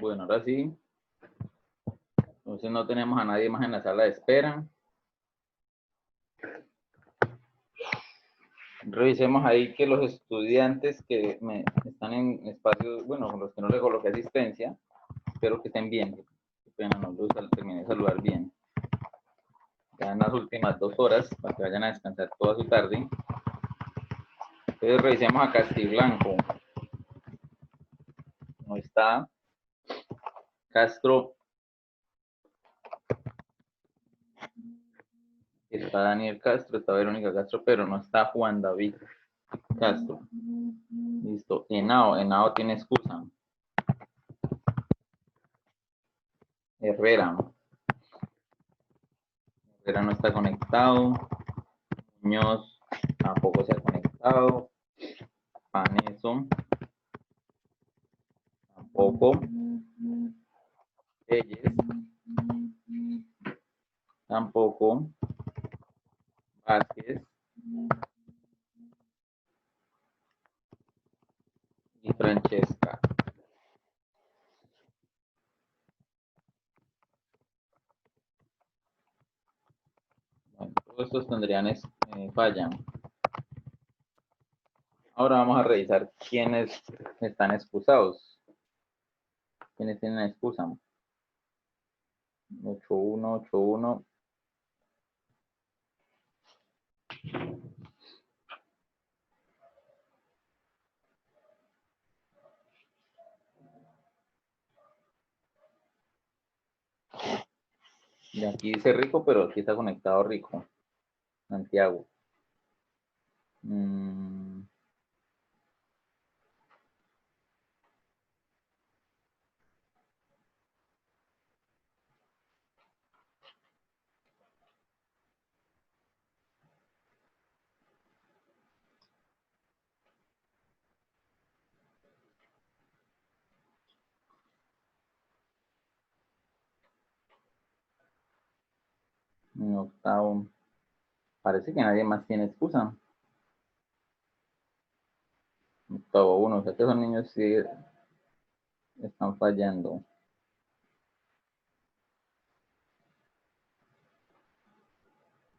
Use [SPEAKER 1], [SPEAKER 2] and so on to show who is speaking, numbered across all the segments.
[SPEAKER 1] Bueno, ahora sí. Entonces no tenemos a nadie más en la sala de espera. Revisemos ahí que los estudiantes que están en espacios, bueno, con los que no les coloqué asistencia, espero que estén bien. Qué pena, no los terminé de saludar bien. Ya en las últimas 2 horas para que vayan a descansar toda su tarde. Entonces revisemos a Castiblanco. No está. Castro. Está Daniel Castro, está Verónica Castro, pero no está Juan David Castro. Listo. Henao tiene excusa. Herrera no está conectado. Muñoz tampoco se ha conectado. Paneso tampoco. Reyes tampoco. Vázquez y Francesca. Bueno, todos estos tendrían fallan. Ahora vamos a revisar quiénes están excusados. ¿Quiénes tienen excusa? 8-1, 8-1. Y aquí dice Rico, pero aquí está conectado Rico. Santiago. Octavo. Parece que nadie más tiene excusa. Octavo 1. O sea que esos niños sí están fallando.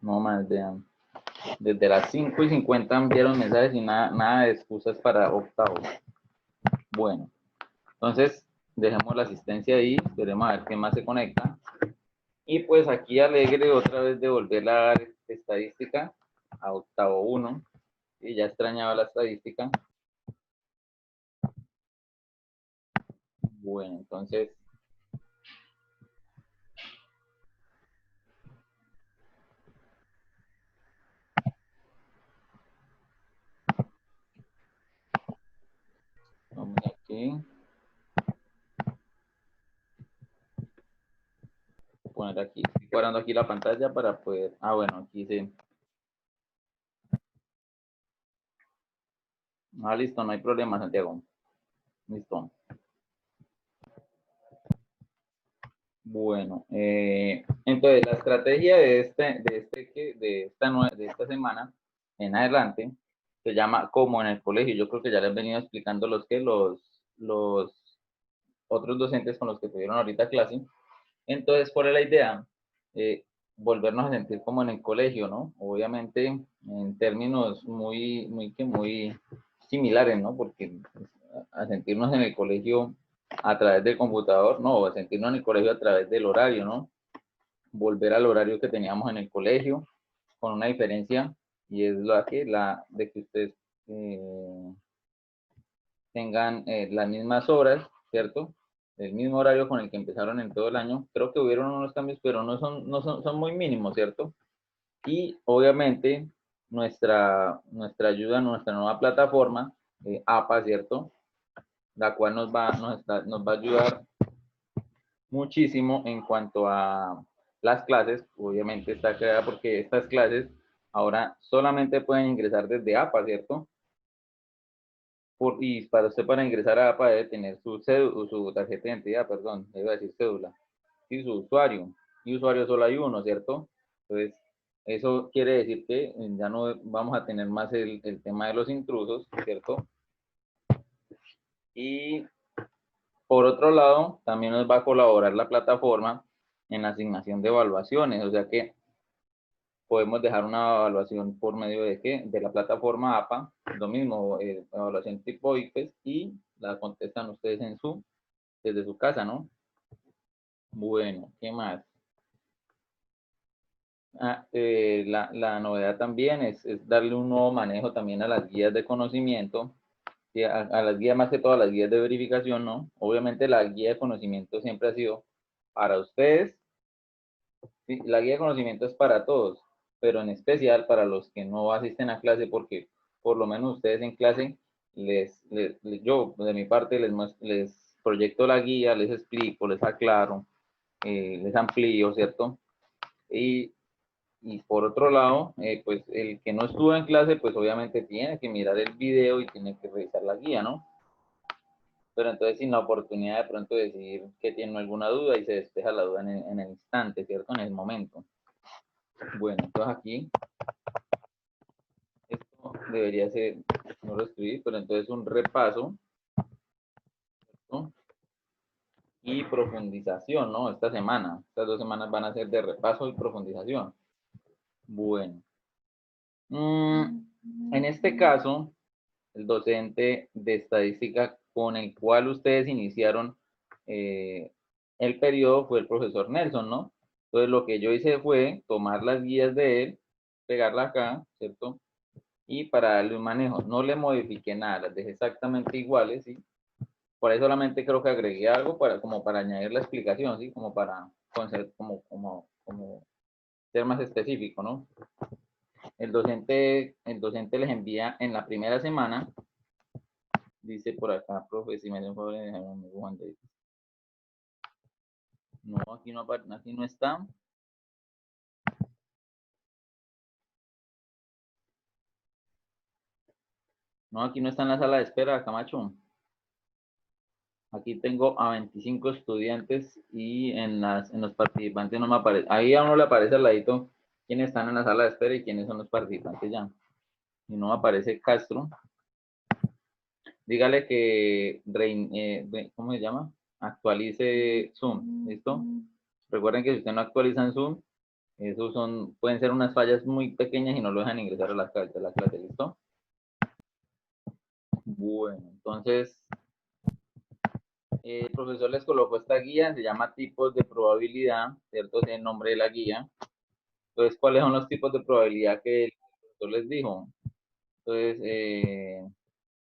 [SPEAKER 1] No más, vean. Desde las 5:50 enviaron mensajes y nada de excusas para octavo. Bueno, entonces dejemos la asistencia ahí, esperemos a ver qué más se conecta. Y pues aquí alegre otra vez de volver a dar estadística a octavo 1. Y ya extrañaba la estadística. Bueno, entonces vamos aquí. Poner aquí, estoy cuadrando aquí la pantalla para poder, bueno, aquí sí. Listo, no hay problema, Santiago. Listo. Bueno, entonces la estrategia de esta semana en adelante se llama como en el colegio. Yo creo que ya les he venido explicando los otros docentes con los que tuvieron ahorita clase. Entonces, ¿cuál es la idea? Volvernos a sentir como en el colegio, ¿no? Obviamente en términos muy similares, ¿no? Porque a sentirnos en el colegio a través del computador, no, a sentirnos en el colegio a través del horario, ¿no? Volver al horario que teníamos en el colegio, con una diferencia, y es la de que ustedes tengan las mismas horas, ¿cierto? El mismo horario con el que empezaron en todo el año. Creo que hubieron unos cambios, pero son muy mínimos, ¿cierto? Y obviamente nuestra ayuda, nuestra nueva plataforma, APA, ¿cierto? La cual nos va a ayudar muchísimo en cuanto a las clases. Obviamente está creada porque estas clases ahora solamente pueden ingresar desde APA, ¿cierto? Y para usted, para ingresar a APA, debe tener su tarjeta de identidad, perdón, debe decir cédula, y su usuario. Y usuario solo hay uno, ¿cierto? Entonces, eso quiere decir que ya no vamos a tener más el tema de los intrusos, ¿cierto? Y Por otro lado, también nos va a colaborar la plataforma en la asignación de evaluaciones, o sea que podemos dejar una evaluación por medio de ¿qué? De la plataforma APA, lo mismo, evaluación tipo IPES, y la contestan ustedes en desde su casa, ¿no? Bueno, ¿qué más? La novedad también es darle un nuevo manejo también a las guías de conocimiento, a las guías, más que todo a las guías de verificación, ¿no? Obviamente la guía de conocimiento siempre ha sido para ustedes, sí, la guía de conocimiento es para todos, pero en especial para los que no asisten a clase, porque por lo menos ustedes en clase, yo de mi parte les proyecto la guía, les explico, les aclaro, les amplío, ¿cierto? Y, y por otro lado, pues el que no estuvo en clase, pues obviamente tiene que mirar el video y tiene que revisar la guía, ¿no? Pero entonces sin la oportunidad de pronto decir que tiene alguna duda y se despeja la duda en el instante, ¿cierto? En el momento. Bueno, entonces aquí, esto debería ser, no lo escribí, pero entonces un repaso, ¿no? Y profundización, ¿no? Esta semana, estas 2 semanas van a ser de repaso y profundización. Bueno, en este caso, el docente de estadística con el cual ustedes iniciaron el periodo fue el profesor Nelson, ¿no? Entonces lo que yo hice fue tomar las guías de él, pegarla acá, ¿cierto? Y para darle un manejo, no le modifiqué nada, las dejé exactamente iguales, ¿sí? Por ahí solamente creo que agregué algo como para añadir la explicación, ¿sí? Como para como ser más específico, ¿no? El docente les envía en la primera semana. Dice por acá, profe, si me hacen favor de dejar un Juan David. No, aquí no está. No, aquí no está en la sala de espera, Camacho. Aquí tengo a 25 estudiantes y en los participantes no me aparece. Ahí a uno le aparece al ladito quiénes están en la sala de espera y quiénes son los participantes ya. Y no me aparece Castro. Dígale que, ¿cómo se llama? Actualice Zoom, ¿listo? Recuerden que si usted no actualiza en Zoom, pueden ser unas fallas muy pequeñas y no lo dejan ingresar a la clase, ¿listo? Bueno, entonces, el profesor les colocó esta guía, se llama tipos de probabilidad, ¿cierto? Es el nombre de la guía. Entonces, ¿cuáles son los tipos de probabilidad que el profesor les dijo? Entonces,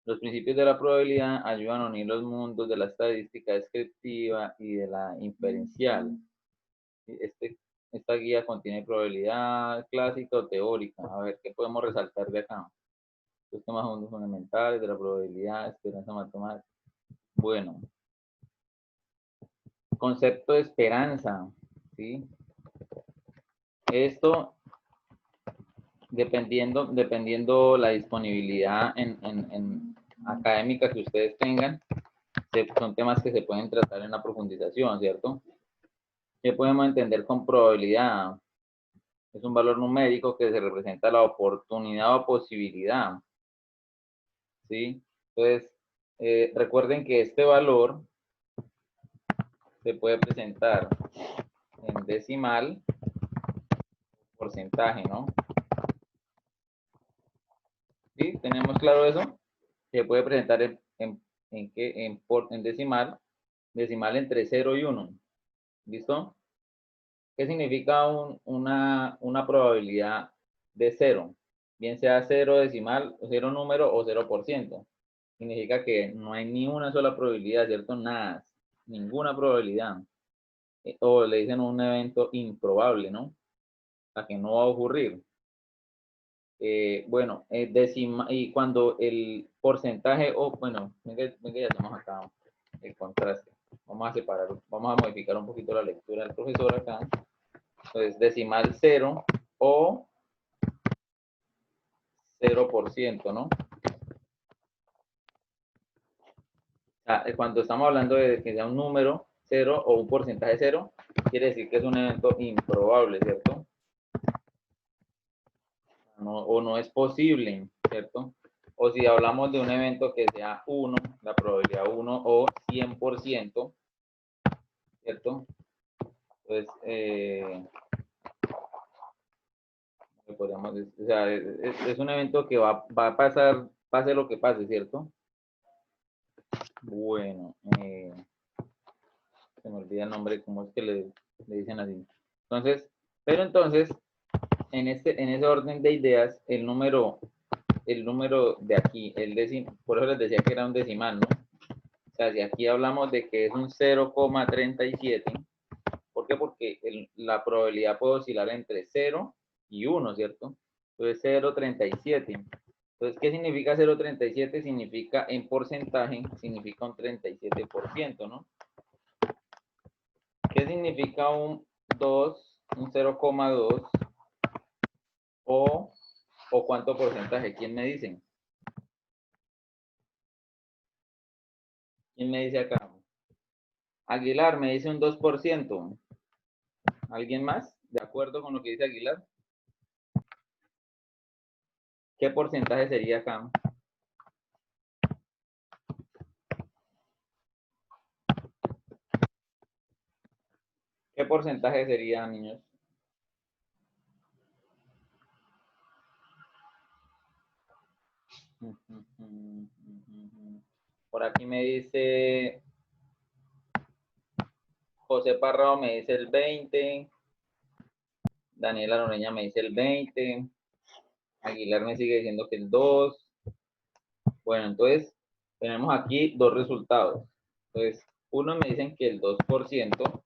[SPEAKER 1] los principios de la probabilidad ayudan a unir los mundos de la estadística descriptiva y de la inferencial. Esta guía contiene probabilidad clásica o teórica. A ver, ¿qué podemos resaltar de acá? Los temas fundamentales de la probabilidad, esperanza matemática. Bueno, concepto de esperanza, ¿sí? Esto, dependiendo la disponibilidad académica que ustedes tengan, son temas que se pueden tratar en la profundización, ¿cierto? ¿Qué podemos entender con probabilidad? Es un valor numérico que se representa la oportunidad o posibilidad, ¿sí? Entonces, recuerden que este valor se puede presentar en decimal, porcentaje, ¿no? ¿Sí? ¿Tenemos claro eso? Se puede presentar en decimal entre 0 y 1. ¿Listo? ¿Qué significa una probabilidad de 0? Bien sea 0 decimal, 0 número o 0%. Significa que no hay ni una sola probabilidad, ¿cierto? Nada, ninguna probabilidad. O le dicen un evento improbable, ¿no? A que no va a ocurrir. Bueno, y cuando el porcentaje, bueno, venga, ya hacemos acá el contraste. Vamos a separar, vamos a modificar un poquito la lectura del profesor acá. Entonces, decimal 0 o 0%, ¿no? Cuando estamos hablando de que sea un número 0 o un porcentaje 0, quiere decir que es un evento improbable, ¿cierto? O no es posible, ¿cierto? O si hablamos de un evento que sea 1, la probabilidad 1 o 100%, ¿cierto? Entonces, podríamos decir, o sea, es un evento que va a pasar, pase lo que pase, ¿cierto? Bueno, se me olvida el nombre, ¿cómo es que le dicen así? Entonces, pero entonces, en ese orden de ideas, el número de aquí, por eso les decía que era un decimal, ¿no? O sea, si aquí hablamos de que es un 0,37, ¿por qué? Porque la probabilidad puede oscilar entre 0 y 1, ¿cierto? Entonces 0,37. Entonces, ¿qué significa 0,37? Significa, en porcentaje, significa un 37%, ¿no? ¿Qué significa un 2, un 0,2 o cuánto porcentaje? ¿Quién me dice? ¿Quién me dice acá? Aguilar me dice un 2%. ¿Alguien más? ¿De acuerdo con lo que dice Aguilar? ¿Qué porcentaje sería acá? ¿Qué porcentaje sería, niños? Por aquí me dice José Parrado, me dice el 20. Daniela Noreña me dice el 20. Aguilar me sigue diciendo que el 2. Bueno, entonces tenemos aquí dos resultados. Entonces, unos me dicen que el 2%,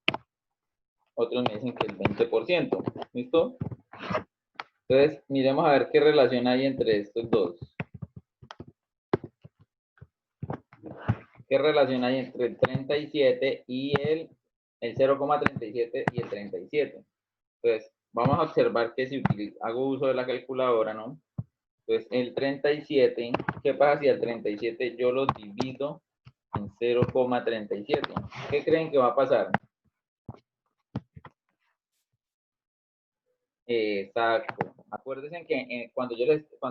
[SPEAKER 1] otros me dicen que el 20%. ¿Listo? Entonces, miremos a ver qué relación hay entre estos dos. ¿Qué relación hay entre el 37 y el 0,37 y el 37? Entonces, vamos a observar que si hago uso de la calculadora, ¿no? Entonces, el 37, ¿qué pasa si el 37 yo lo divido en 0,37? ¿Qué creen que va a pasar? Exacto. Acuérdense que cuando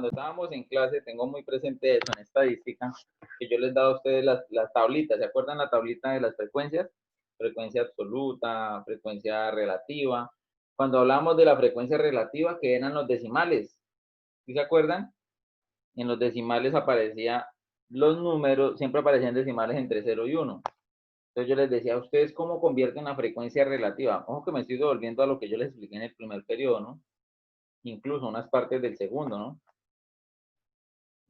[SPEAKER 1] estábamos en clase, tengo muy presente eso en estadística, que yo les daba a ustedes las tablitas. ¿Se acuerdan la tablita de las frecuencias? Frecuencia absoluta, frecuencia relativa. Cuando hablamos de la frecuencia relativa, que eran los decimales. ¿Sí se acuerdan? En los decimales aparecía los números, siempre aparecían decimales entre 0 y 1. Entonces yo les decía a ustedes cómo convierten la frecuencia relativa. Ojo que me estoy devolviendo a lo que yo les expliqué en el primer periodo, ¿no? Incluso unas partes del segundo, ¿no?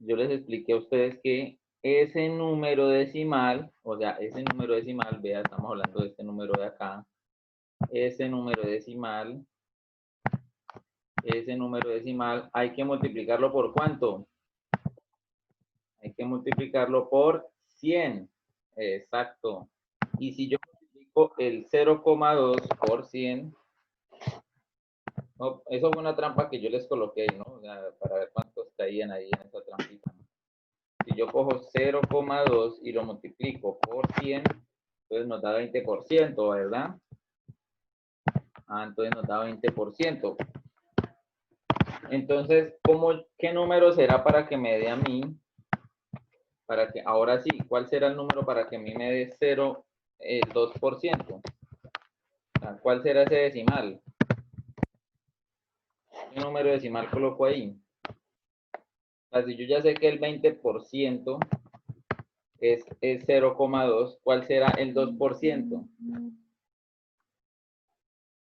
[SPEAKER 1] Yo les expliqué a ustedes que ese número decimal, o sea, ese número decimal, vea, estamos hablando de este número de acá, ese número decimal, hay que multiplicarlo por ¿cuánto? Hay que multiplicarlo por 100. Exacto. Y si yo multiplico el 0,2 por 100, no, eso fue una trampa que yo les coloqué, ¿no? O sea, para ver cuántos caían ahí en esa trampita. Si yo cojo 0,2 y lo multiplico por 100, entonces nos da 20%, ¿verdad? Entonces nos da 20%. Entonces, ¿qué número será para que me dé a mí? Ahora sí, ¿cuál será el número para que a mí me dé 2%? ¿Cuál será ese decimal? ¿Qué número decimal coloco ahí? O sea, si yo ya sé que el 20% es 0,2, ¿cuál será el 2%?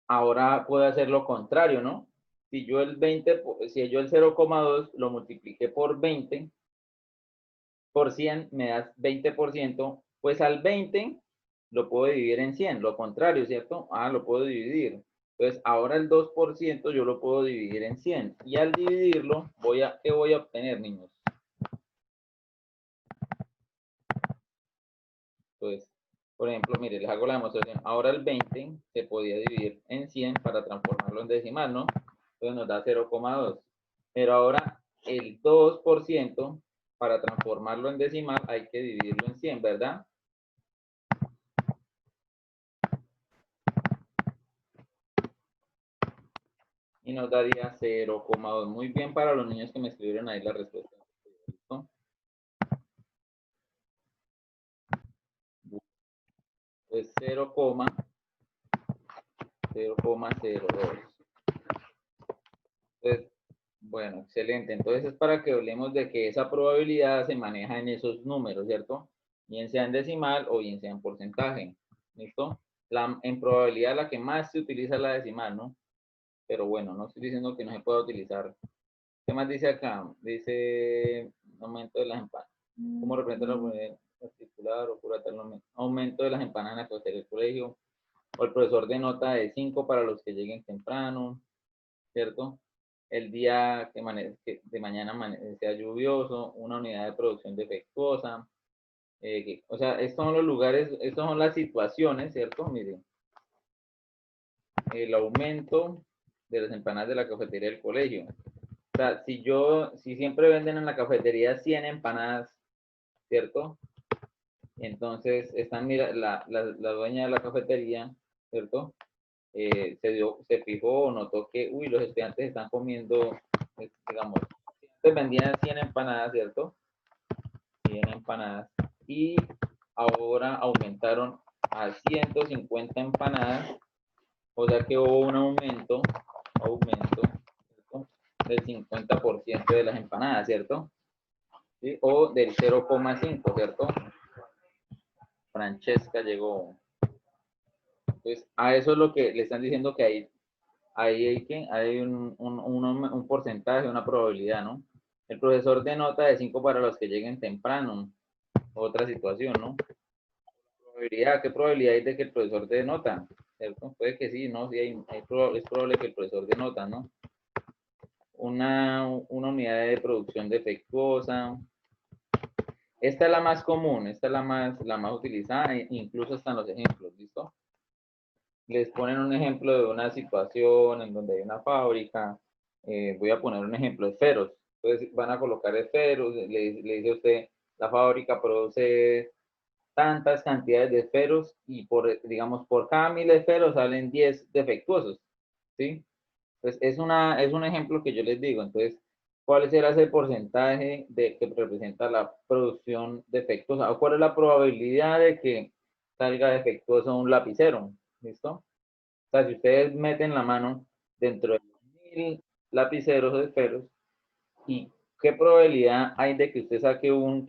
[SPEAKER 1] Ahora puedo hacer lo contrario, ¿no? Si yo el 0,2 lo multipliqué por 20, por 100 me da 20%, pues al 20 lo puedo dividir en 100, lo contrario, ¿cierto? Lo puedo dividir. Entonces, ahora el 2% yo lo puedo dividir en 100. Y al dividirlo, ¿qué voy a obtener, niños? Entonces, por ejemplo, mire, les hago la demostración. Ahora el 20 se podía dividir en 100 para transformarlo en decimal, ¿no? Entonces nos da 0,2. Pero ahora el 2%, para transformarlo en decimal, hay que dividirlo en 100, ¿verdad? Y nos daría 0,2. Muy bien para los niños que me escribieron ahí la respuesta. ¿Listo? 0,02. Entonces, bueno, excelente. Entonces es para que hablemos de que esa probabilidad se maneja en esos números, ¿cierto? Bien sea en decimal o bien sea en porcentaje. ¿Listo? En probabilidad la que más se utiliza es la decimal, ¿no? Pero bueno, no estoy diciendo que no se pueda utilizar. ¿Qué más dice acá? Dice aumento de las empanadas. ¿Cómo representa la probabilidad particular o pura tal aumento de las empanadas en la cafetería del colegio? O el profesor de nota de 5 para los que lleguen temprano, ¿cierto? El día que de mañana sea lluvioso, una unidad de producción defectuosa. O sea, estos son los lugares, estas son las situaciones, ¿cierto? Miren, el aumento de las empanadas de la cafetería del colegio. O sea, si siempre venden en la cafetería 100 empanadas, ¿cierto? Entonces, mira, la dueña de la cafetería, ¿cierto? Se fijó o notó que, uy, los estudiantes están comiendo, digamos, antes vendían 100 empanadas, ¿cierto? 100 empanadas. Y ahora aumentaron a 150 empanadas, o sea que hubo un aumento, ¿cierto? Del 50% de las empanadas, ¿cierto? ¿Sí? O del 0,5, ¿cierto? Francesca llegó. Entonces, a eso es lo que le están diciendo que hay un porcentaje, una probabilidad, ¿no? El profesor de nota de 5 para los que lleguen temprano. Otra situación, ¿no? Probabilidad, ¿qué probabilidad hay de que el profesor de nota? ¿Cierto? Puede que sí, ¿no? Sí, es probable que el profesor de nota, ¿no? Una unidad de producción defectuosa. Esta es la más común, esta es la más utilizada, incluso están los ejemplos, ¿listo? Les ponen un ejemplo de una situación en donde hay una fábrica. Voy a poner un ejemplo, esferos. Entonces van a colocar esferos, le dice a usted, la fábrica produce tantas cantidades de esferos y digamos, por cada 1000 esferos salen 10 defectuosos, ¿sí? Pues es un ejemplo que yo les digo. Entonces, ¿cuál será ese porcentaje que representa la producción defectuosa? ¿O cuál es la probabilidad de que salga defectuoso un lapicero? ¿Listo? O sea, si ustedes meten la mano dentro de 1000 lapiceros o esferos, ¿y qué probabilidad hay de que usted saque un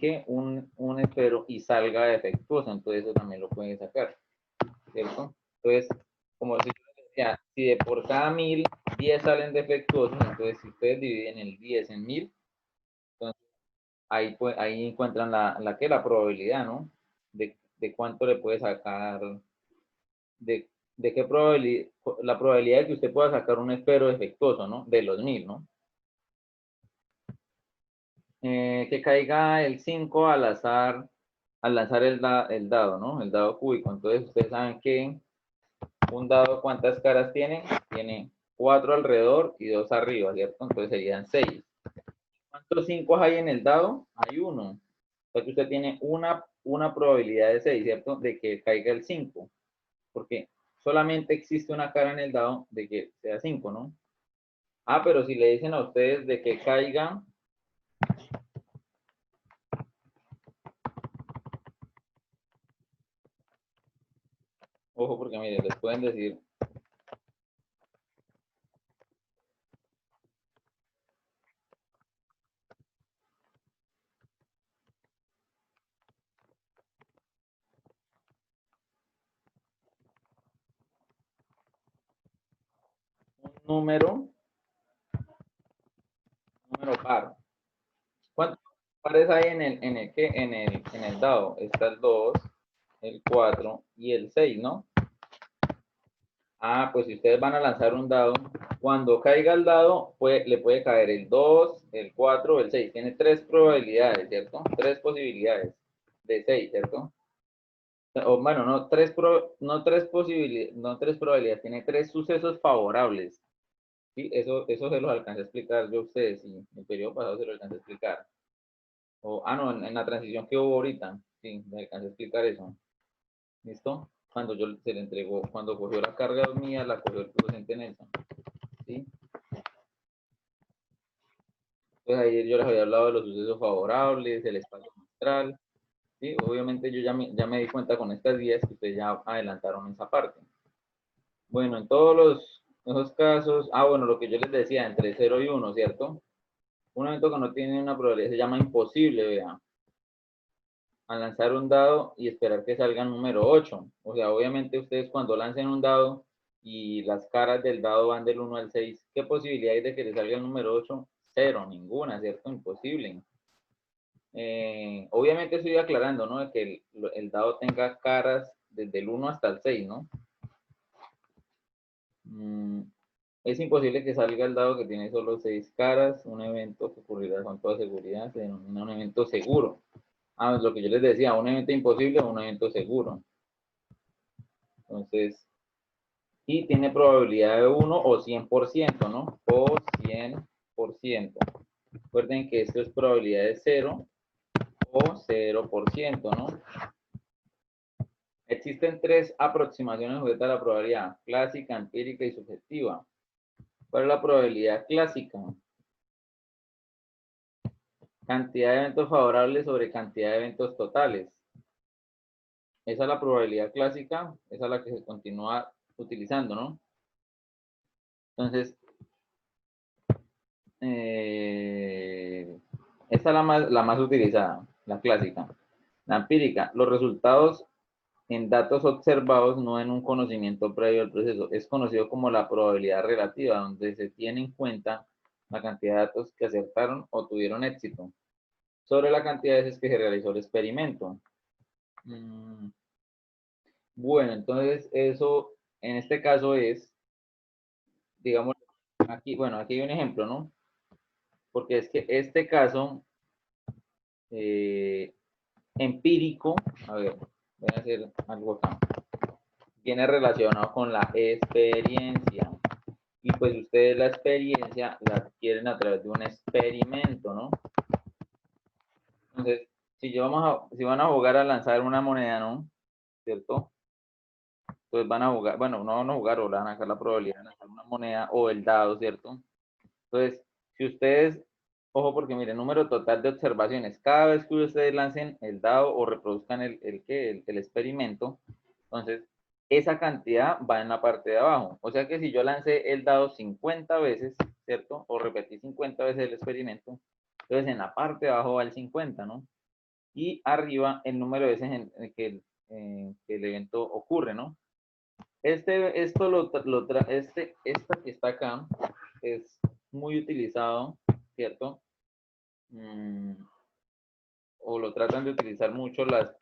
[SPEAKER 1] esfero y salga defectuoso? Entonces, eso también lo pueden sacar, ¿cierto? Entonces, como si yo decía, si de por cada 1000, 10 salen defectuosos, entonces si ustedes dividen el 10 en 1000, entonces ahí encuentran la probabilidad, ¿no? De cuánto le puede sacar, de qué probabilidad, la probabilidad de que usted pueda sacar un esfero defectuoso, ¿no? De los 1000, ¿no? Que caiga el 5 al azar, al lanzar el dado, ¿no? El dado cúbico. Entonces, ustedes saben que un dado, ¿cuántas caras tiene? Tiene 4 alrededor y 2 arriba, ¿cierto? Entonces serían 6. ¿Cuántos 5 hay en el dado? Hay uno. Entonces usted tiene una probabilidad de 6, ¿cierto? De que caiga el 5. Porque solamente existe una cara en el dado de que sea 5, ¿no? Ah, pero si le dicen a ustedes de que caiga, ojo, porque miren, les pueden decir un número par. ¿Cuántos pares hay en el dado? Está el 2, el 4 y el 6, ¿no? Ah, pues si ustedes van a lanzar un dado, cuando caiga el dado, le puede caer el 2, el 4 o el 6. Tiene 3 probabilidades, ¿cierto? 3 posibilidades de 6, ¿cierto? O bueno, no tres posibilidades, no 3 probabilidades, tiene 3 sucesos favorables. Sí, eso se los alcancé a explicar yo a ustedes, sí, en el periodo pasado se lo alcancé a explicar. No, en la transición que hubo ahorita, sí, me alcancé a explicar eso. ¿Listo? Cuando se le entregó, cuando cogió la carga mía, la cogió el docente Nelson. ¿Sí? Pues ayer yo les había hablado de los sucesos favorables, el espacio muestral. ¿sí? Obviamente yo ya me di cuenta con estas guías que ustedes ya adelantaron esa parte. Bueno, en todos esos casos, bueno, lo que yo les decía, entre 0 y 1, ¿cierto? Un evento que no tiene una probabilidad se llama imposible, vean. A lanzar un dado y esperar que salga el número 8. O sea, obviamente ustedes cuando lancen un dado y las caras del dado van del 1 al 6, ¿qué posibilidad hay de que le salga el número 8? Cero, ninguna, ¿cierto? Imposible. Obviamente estoy aclarando, ¿no? De que el dado tenga caras desde el 1 hasta el 6, ¿no? Es imposible que salga el dado que tiene solo 6 caras, un evento que ocurrirá con toda seguridad, se denomina un evento seguro. Es lo que yo les decía, un evento imposible o un evento seguro. Entonces, y tiene probabilidad de 1 o 100%, ¿no? O 100%. Recuerden que esto es probabilidad de 0 o 0%, ¿no? Existen 3 aproximaciones sujetas a la probabilidad: clásica, empírica y subjetiva. ¿Cuál es la probabilidad clásica? Cantidad de eventos favorables sobre cantidad de eventos totales. Esa es la probabilidad clásica, esa es la que se continúa utilizando, ¿no? Entonces, esta es la más utilizada, la clásica. La empírica, los resultados en datos observados, no en un conocimiento previo al proceso. Es conocido como la probabilidad relativa, donde se tiene en cuenta la cantidad de datos que acertaron o tuvieron éxito sobre la cantidad de veces que se realizó el experimento. Bueno, entonces eso en este caso es, digamos, aquí, bueno, aquí hay un ejemplo, ¿no? Porque es que este caso empírico, a ver, voy a hacer algo acá, viene relacionado con la experiencia. Y pues ustedes la experiencia la adquieren a través de un experimento, ¿no? Entonces, si van a jugar a lanzar una moneda, ¿no? ¿Cierto? Entonces van a jugar, bueno, no van a jugar o van a sacar la probabilidad de lanzar una moneda o el dado, ¿cierto? Entonces, si ustedes, ojo porque miren, número total de observaciones, cada vez que ustedes lancen el dado o reproduzcan el experimento, entonces esa cantidad va en la parte de abajo. O sea que si yo lancé el dado 50 veces, ¿cierto? O repetí 50 veces el experimento, entonces en la parte de abajo va el 50, ¿no? Y arriba el número de veces en que el evento ocurre, ¿no? Esta que está acá es muy utilizado, ¿cierto? O lo tratan de utilizar mucho las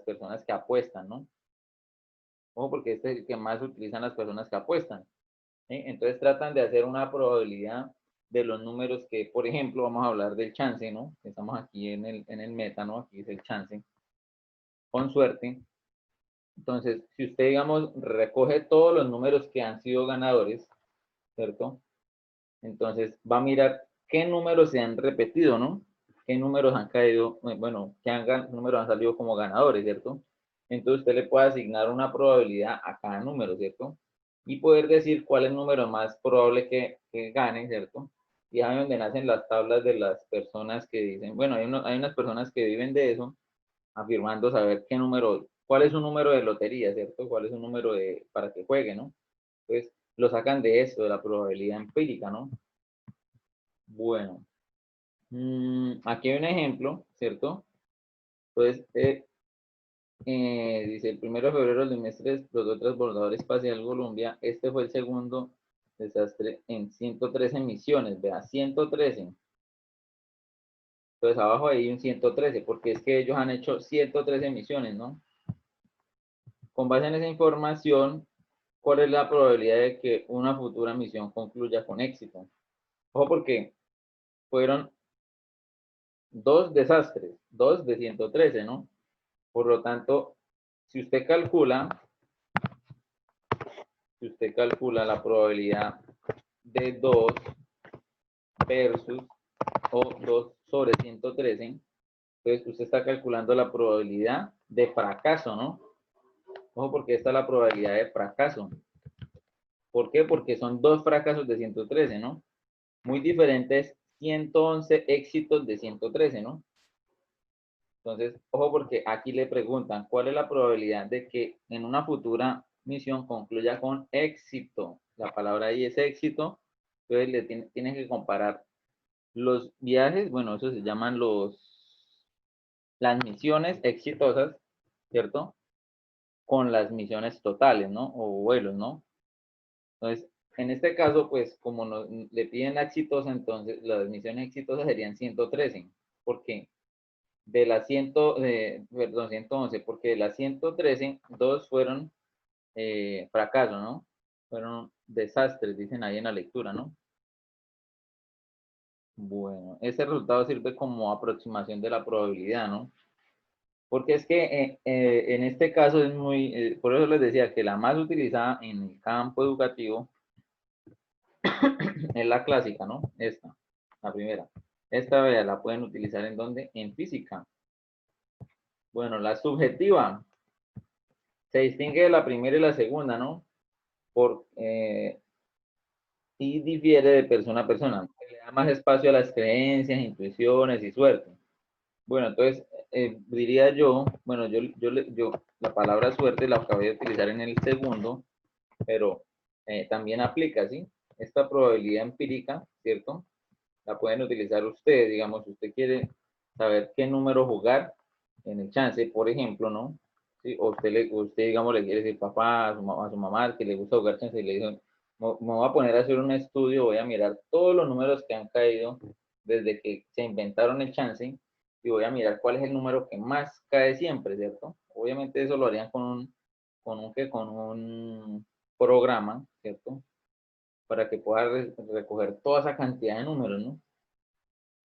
[SPEAKER 1] personas que apuestan, ¿no? O porque este es el que más utilizan las personas que apuestan. ¿Sí? Entonces tratan de hacer una probabilidad de los números que, por ejemplo, vamos a hablar del chance, ¿no? Estamos aquí en el meta, ¿no? Aquí es el chance. Con suerte. Entonces, si usted, digamos, recoge todos los números que han sido ganadores, ¿cierto? Entonces va a mirar qué números se han repetido, ¿no? Qué números han caído, bueno, números han salido como ganadores, ¿cierto? Entonces usted le puede asignar una probabilidad a cada número, ¿cierto? Y poder decir cuál es el número más probable que gane, ¿cierto? Y ahí es donde nacen las tablas de las personas que dicen, bueno, hay unas personas que viven de eso, afirmando saber qué número, cuál es un número de lotería, ¿cierto? Cuál es un número para que juegue, ¿no? Entonces lo sacan de esto, de la probabilidad empírica, ¿no? Bueno, aquí hay un ejemplo, ¿cierto? Entonces, dice, el 1 de febrero del trimestre explotó transbordador espacial Columbia. Este fue el segundo desastre en 113 misiones, vea, 113. Entonces, abajo hay un 113, porque es que ellos han hecho 113 misiones, ¿no? Con base en esa información, ¿cuál es la probabilidad de que una futura misión concluya con éxito? Ojo, porque fueron 2 desastres, 2 de 113, ¿no? Por lo tanto, si usted calcula la probabilidad de 2 versus o 2 sobre 113, entonces usted está calculando la probabilidad de fracaso, ¿no? Ojo, porque esta es la probabilidad de fracaso. ¿Por qué? Porque son 2 fracasos de 113, ¿no? Muy diferentes 111 éxitos de 113, ¿no? Entonces, ojo porque aquí le preguntan, ¿cuál es la probabilidad de que en una futura misión concluya con éxito? La palabra ahí es éxito. Entonces, tienes que comparar los viajes, bueno, eso se llaman las misiones exitosas, ¿cierto? Con las misiones totales, ¿no? O vuelos, ¿no? Entonces, en este caso, pues, como le piden la exitosa, entonces las misiones exitosas serían 113. ¿Por qué? De las 111, porque de las 113, dos fueron fracasos, ¿no? Fueron desastres, dicen ahí en la lectura, ¿no? Bueno, ese resultado sirve como aproximación de la probabilidad, ¿no? Porque es que en este caso es muy, por eso les decía que la más utilizada en el campo educativo es la clásica, ¿no? Esta, la primera. Esta vea, la pueden utilizar en dónde? En física. Bueno, la subjetiva se distingue de la primera y la segunda, ¿no? Y difiere de persona a persona. Le da más espacio a las creencias, intuiciones y suerte. Bueno, entonces diría yo, bueno, la palabra suerte la acabé de utilizar en el segundo, pero también aplica, ¿sí? Esta probabilidad empírica, ¿cierto? La pueden utilizar ustedes, digamos, si usted quiere saber qué número jugar en el chance, por ejemplo, ¿no? ¿Sí? O usted, digamos, le quiere decir papá, a su mamá, que le gusta jugar chance, y le dice, me voy a poner a hacer un estudio, voy a mirar todos los números que han caído desde que se inventaron el chance y voy a mirar cuál es el número que más cae siempre, ¿cierto? Obviamente eso lo harían con un programa, ¿cierto? Para que pueda recoger toda esa cantidad de números, ¿no?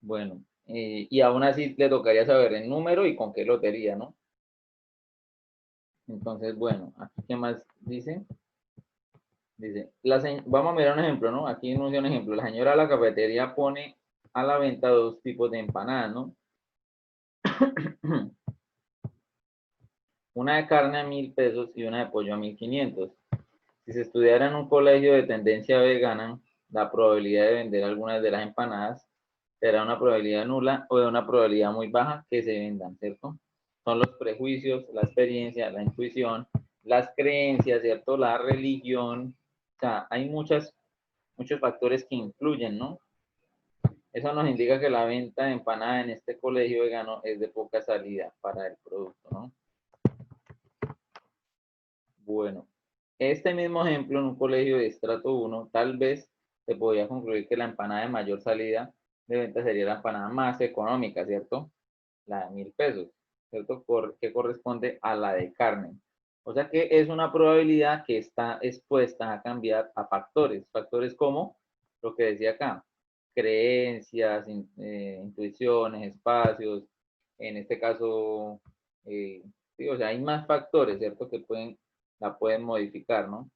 [SPEAKER 1] Bueno, y aún así le tocaría saber el número y con qué lotería, ¿no? Entonces, bueno, aquí qué más dice. Dice, vamos a mirar un ejemplo, ¿no? Aquí nos dio un ejemplo. La señora de la cafetería pone a la venta dos tipos de empanadas, ¿no? Una de carne a 1.000 pesos y una de pollo a 1.500. Si se estudiara en un colegio de tendencia vegana, la probabilidad de vender algunas de las empanadas será una probabilidad nula o de una probabilidad muy baja que se vendan, ¿cierto? Son los prejuicios, la experiencia, la intuición, las creencias, ¿cierto? La religión. O sea, hay muchos factores que influyen, ¿no? Eso nos indica que la venta de empanada en este colegio vegano es de poca salida para el producto, ¿no? Bueno, este mismo ejemplo en un colegio de estrato 1, tal vez se podría concluir que la empanada de mayor salida de venta sería la empanada más económica, ¿cierto? La de 1.000 pesos, ¿cierto? Que corresponde a la de carne. O sea que es una probabilidad que está expuesta a cambiar a factores como lo que decía acá, creencias, intuiciones, espacios, en este caso, sí, o sea, hay más factores, ¿cierto? Que la pueden modificar, ¿no?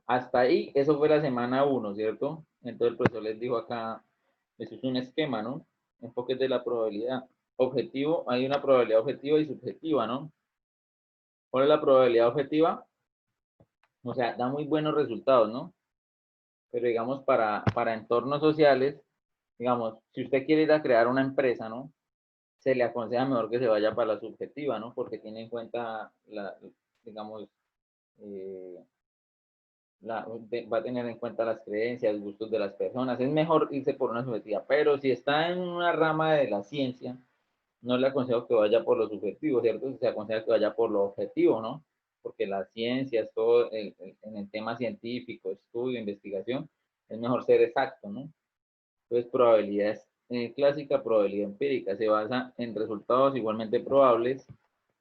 [SPEAKER 1] Hasta ahí, eso fue la semana 1, ¿cierto? Entonces el profesor les dijo acá, eso es un esquema, ¿no? Enfoques de la probabilidad. Objetivo, hay una probabilidad objetiva y subjetiva, ¿no? ¿Cuál es la probabilidad objetiva? O sea, da muy buenos resultados, ¿no? Pero digamos, para entornos sociales, digamos, si usted quiere ir a crear una empresa, ¿no? Se le aconseja mejor que se vaya para la subjetiva, ¿no? Porque tiene en cuenta, digamos, eh, va a tener en cuenta las creencias, gustos de las personas. Es mejor irse por una subjetiva, pero si está en una rama de la ciencia, no le aconsejo que vaya por lo subjetivo, ¿cierto? Se aconseja que vaya por lo objetivo, ¿no? Porque las ciencias, todo en el tema científico, estudio, investigación, es mejor ser exacto, ¿no? Entonces, probabilidad clásica, probabilidad empírica, se basa en resultados igualmente probables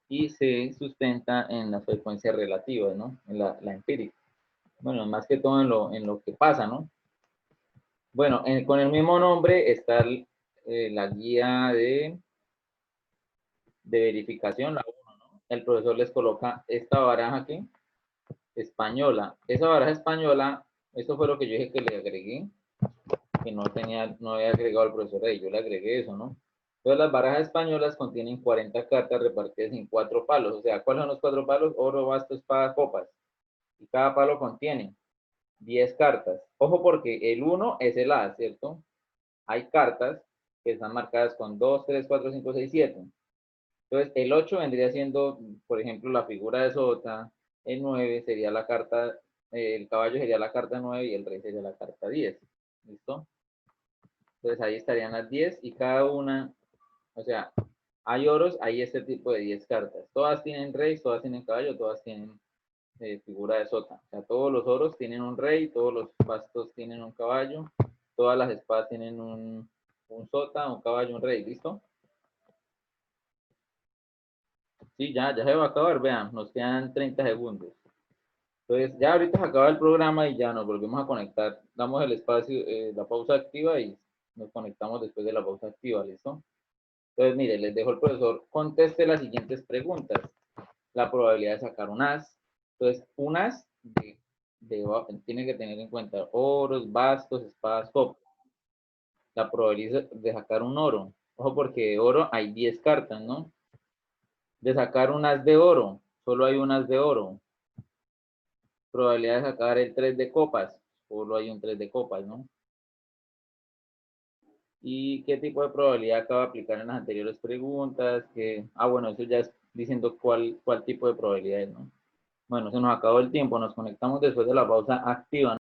[SPEAKER 1] y se sustenta en las frecuencias relativas, ¿no? En la empírica. Bueno, más que todo en lo que pasa, ¿no? Bueno, con el mismo nombre está la guía de verificación, la 1, ¿no? El profesor les coloca esta baraja aquí, española. Esa baraja española, esto fue lo que yo dije que le agregué, que no había agregado al profesor ahí, yo le agregué eso, ¿no? Entonces las barajas españolas contienen 40 cartas repartidas en 4 palos, o sea, ¿cuáles son los 4 palos? Oro, basto, espada, copas. Y cada palo contiene 10 cartas. Ojo porque el 1 es el A, ¿cierto? Hay cartas que están marcadas con 2, 3, 4, 5, 6, 7. Entonces, el 8 vendría siendo, por ejemplo, la figura de sota, el 9 sería la carta, el caballo sería la carta 9 y el rey sería la carta 10. ¿Listo? Entonces ahí estarían las 10 y cada una, o sea, hay oros, hay este tipo de 10 cartas. Todas tienen rey, todas tienen caballo, todas tienen figura de sota. O sea, todos los oros tienen un rey, todos los bastos tienen un caballo, todas las espadas tienen un sota, un caballo, un rey. ¿Listo? Sí, ya se va a acabar, vean, nos quedan 30 segundos. Entonces, ya ahorita se acaba el programa y ya nos volvemos a conectar. Damos el espacio, la pausa activa y nos conectamos después de la pausa activa, ¿listo? Entonces, mire, les dejo el profesor, conteste las siguientes preguntas. La probabilidad de sacar un as. Entonces, un as tiene que tener en cuenta oros, bastos, espadas, copas. La probabilidad de sacar un oro. Ojo, porque de oro hay 10 cartas, ¿no? De sacar un as de oro, solo hay un as de oro. Probabilidad de sacar el 3 de copas, solo hay un 3 de copas, ¿no? ¿Y qué tipo de probabilidad acaba de aplicar en las anteriores preguntas? Bueno, eso ya es diciendo cuál tipo de probabilidad es, ¿no? Bueno, se nos acabó el tiempo, nos conectamos después de la pausa activa, ¿no?